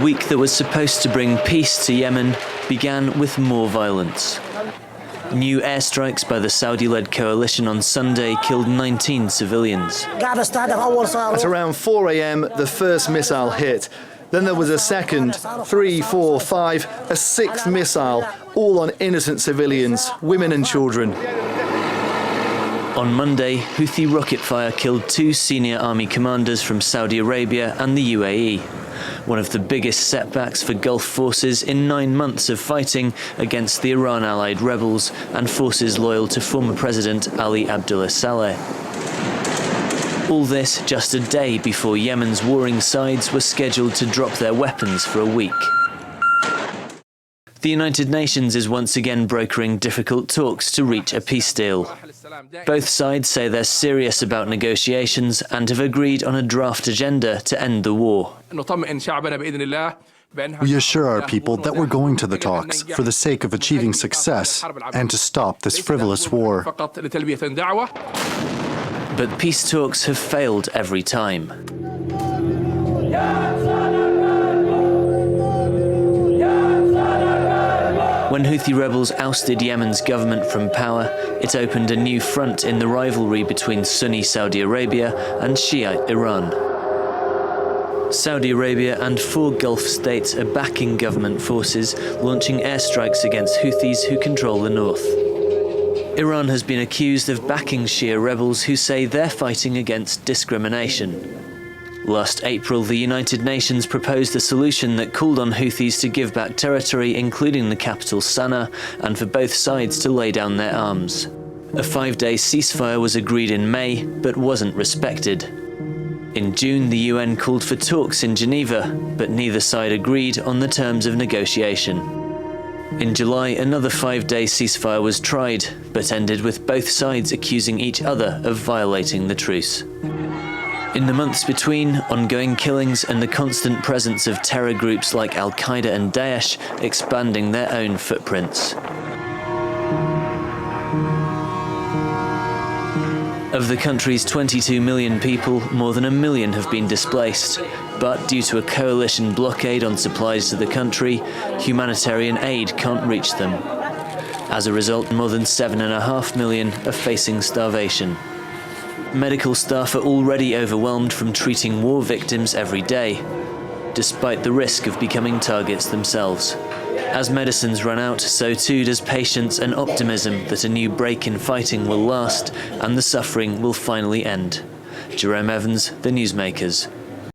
week that was supposed to bring peace to Yemen began with more violence. New airstrikes by the Saudi-led coalition on Sunday killed 19 civilians. At around 4 a.m, the first missile hit. Then there was a second, 3, 4, 5, a sixth missile, all on innocent civilians, women and children. On Monday, Houthi rocket fire killed 2 senior army commanders from Saudi Arabia and the UAE, one of the biggest setbacks for Gulf forces in 9 months of fighting against the Iran-allied rebels and forces loyal to former President Ali Abdullah Saleh. All this just a day before Yemen's warring sides were scheduled to drop their weapons for a week. The United Nations is once again brokering difficult talks to reach a peace deal. Both sides say they're serious about negotiations and have agreed on a draft agenda to end the war. We assure our people that we're going to the talks for the sake of achieving success and to stop this frivolous war. But peace talks have failed every time. When Houthi rebels ousted Yemen's government from power, it opened a new front in the rivalry between Sunni Saudi Arabia and Shiite Iran. Saudi Arabia and 4 Gulf states are backing government forces, launching airstrikes against Houthis who control the north. Iran has been accused of backing Shia rebels who say they're fighting against discrimination. Last April, the United Nations proposed a solution that called on Houthis to give back territory, including the capital Sana'a, and for both sides to lay down their arms. A 5-day ceasefire was agreed in May, but wasn't respected. In June, the UN called for talks in Geneva, but neither side agreed on the terms of negotiation. In July, another 5-day ceasefire was tried, but ended with both sides accusing each other of violating the truce. In the months between, ongoing killings and the constant presence of terror groups like Al-Qaeda and Daesh expanding their own footprints. Of the country's 22 million people, more than 1 million have been displaced. But due to a coalition blockade on supplies to the country, humanitarian aid can't reach them. As a result, more than 7.5 million are facing starvation. Medical staff are already overwhelmed from treating war victims every day, despite the risk of becoming targets themselves. As medicines run out, so too does patience and optimism that a new break in fighting will last and the suffering will finally end. Jerome Evans, The Newsmakers.